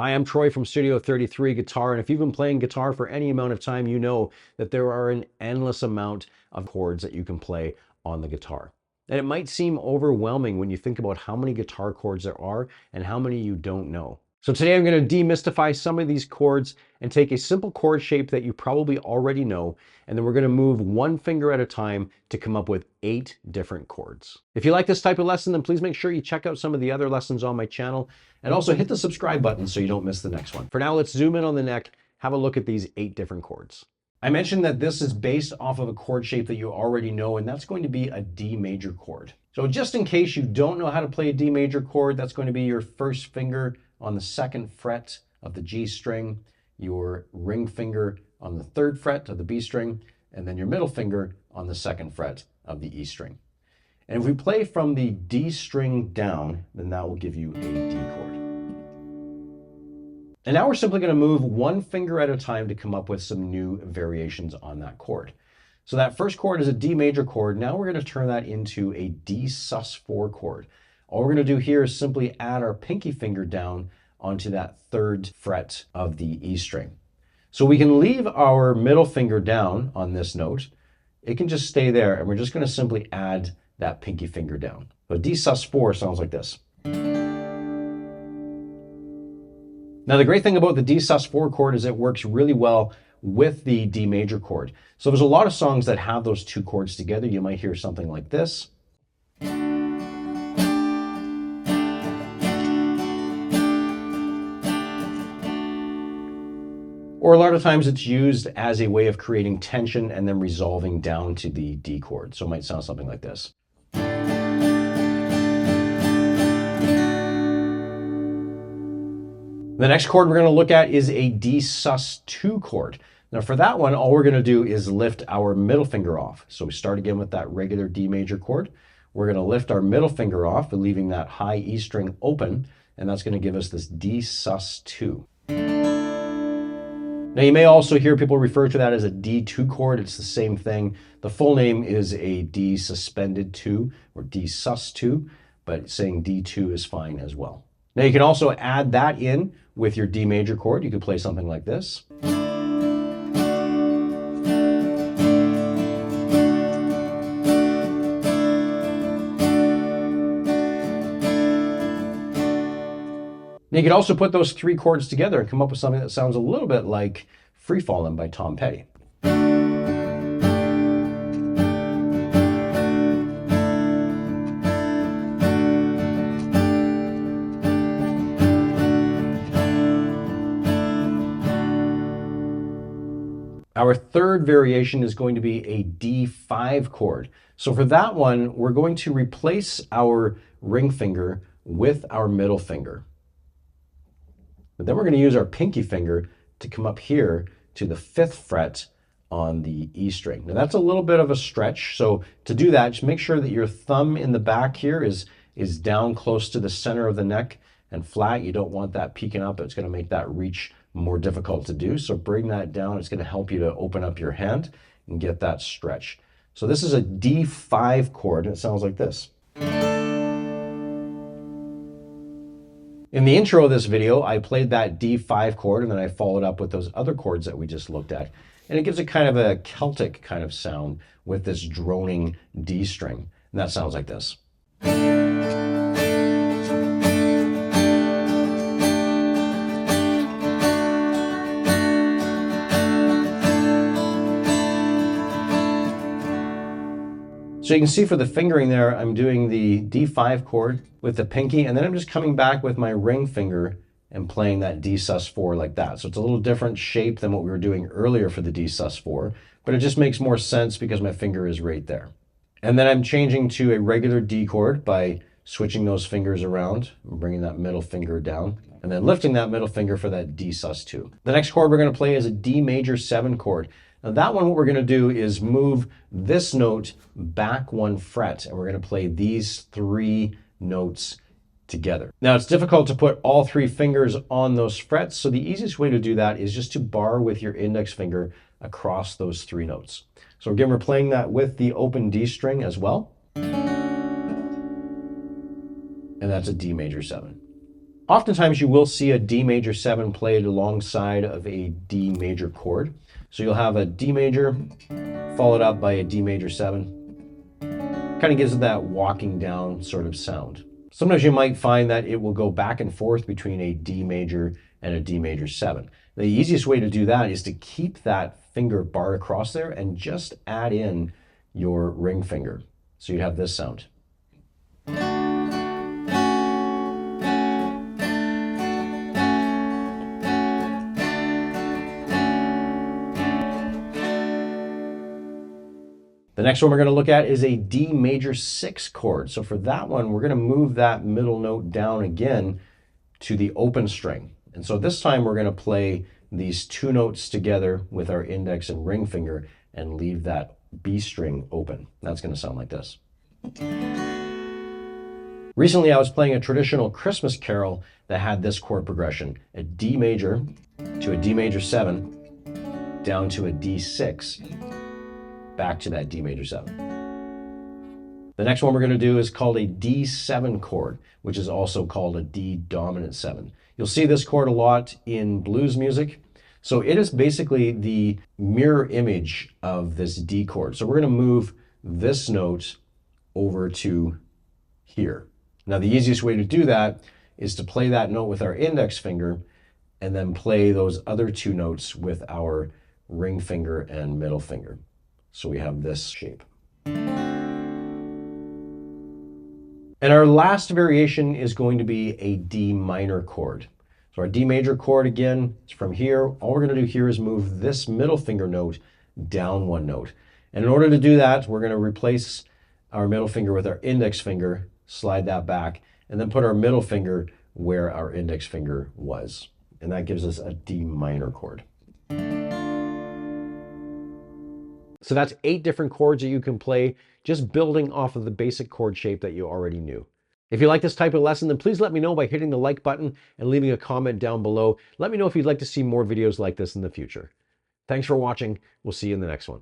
Hi, I'm Troy from Studio 33 Guitar, and if you've been playing guitar for any amount of time, you know that there are an endless amount of chords that you can play on the guitar. And it might seem overwhelming when you think about how many guitar chords there are and how many you don't know. So today I'm going to demystify some of these chords and take a simple chord shape that you probably already know, and then we're going to move one finger at a time to come up with 8 different chords. If you like this type of lesson, then please make sure you check out some of the other lessons on my channel, and also hit the subscribe button so you don't miss the next one. For now, let's zoom in on the neck, have a look at these 8 different chords. I mentioned that this is based off of a chord shape that you already know, and that's going to be a D major chord. So just in case you don't know how to play a D major chord, that's going to be your first finger on the 2nd fret of the G string, your ring finger on the 3rd fret of the B string, and then your middle finger on the 2nd fret of the E string. And if we play from the D string down, then that will give you a D chord. And now we're simply going to move one finger at a time to come up with some new variations on that chord. So that first chord is a D major chord. Now we're going to turn that into a D sus4 chord. All we're going to do here is simply add our pinky finger down onto that 3rd fret of the E string. So we can leave our middle finger down on this note. It can just stay there, and we're just going to simply add that pinky finger down. So D sus4 sounds like this. Now the great thing about the D sus4 chord is it works really well with the D major chord. So there's a lot of songs that have those 2 chords together. You might hear something like this. Or a lot of times it's used as a way of creating tension and then resolving down to the D chord. So it might sound something like this. The next chord we're going to look at is a D sus2 chord. Now for that one, all we're going to do is lift our middle finger off. So we start again with that regular D major chord. We're going to lift our middle finger off, leaving that high E string open, and that's going to give us this D sus2. Now you may also hear people refer to that as a D2 chord. It's the same thing. The full name is a D suspended 2 or D sus2, but saying D2 is fine as well. Now you can also add that in with your D major chord. You could play something like this. Now you could also put those 3 chords together and come up with something that sounds a little bit like Free Fallin' by Tom Petty. Our third variation is going to be a D5 chord. So for that one, we're going to replace our ring finger with our middle finger. But then we're going to use our pinky finger to come up here to the 5th fret on the E string. Now that's a little bit of a stretch. So to do that, just make sure that your thumb in the back here is down close to the center of the neck and flat. You don't want that peeking up. It's going to make that reach more difficult to do. So bring that down. It's going to help you to open up your hand and get that stretch. So this is a D5 chord, and it sounds like this. In the intro of this video, I played that D5 chord, and then I followed up with those other chords that we just looked at. And it gives a kind of a Celtic kind of sound with this droning D string. And that sounds like this. So you can see for the fingering there, I'm doing the D5 chord with the pinky, and then I'm just coming back with my ring finger and playing that D sus4 like that. So it's a little different shape than what we were doing earlier for the D sus4, but it just makes more sense because my finger is right there. And then I'm changing to a regular D chord by switching those fingers around and bringing that middle finger down, and then lifting that middle finger for that D sus2. The next chord we're going to play is a D major 7 chord. Now that one, what we're going to do is move this note back 1 fret, and we're going to play these 3 notes together. Now it's difficult to put all 3 fingers on those frets, so the easiest way to do that is just to bar with your index finger across those 3 notes. So again, we're playing that with the open D string as well. And that's a D major 7. Oftentimes you will see a D major 7 played alongside of a D major chord. So you'll have a D major followed up by a D major 7. Kind of gives it that walking down sort of sound. Sometimes you might find that it will go back and forth between a D major and a D major 7. The easiest way to do that is to keep that finger bar across there and just add in your ring finger. So you have this sound. The next one we're going to look at is a D major 6 chord. So for that one, we're going to move that middle note down again to the open string. And so this time we're going to play these two notes together with our index and ring finger and leave that B string open. That's going to sound like this. Recently, I was playing a traditional Christmas carol that had this chord progression: a D major to a D major 7, down to a D6, back to that D major 7. The next one we're going to do is called a D7 chord, which is also called a D dominant 7. You'll see this chord a lot in blues music. So it is basically the mirror image of this D chord. So we're going to move this note over to here. Now the easiest way to do that is to play that note with our index finger and then play those other two notes with our ring finger and middle finger. So we have this shape. And our last variation is going to be a D minor chord. So our D major chord, again, is from here. All we're going to do here is move this middle finger note down one note. And in order to do that, we're going to replace our middle finger with our index finger, slide that back, and then put our middle finger where our index finger was. And that gives us a D minor chord. So that's 8 different chords that you can play, just building off of the basic chord shape that you already knew. If you like this type of lesson, then please let me know by hitting the like button and leaving a comment down below. Let me know if you'd like to see more videos like this in the future. Thanks for watching. We'll see you in the next one.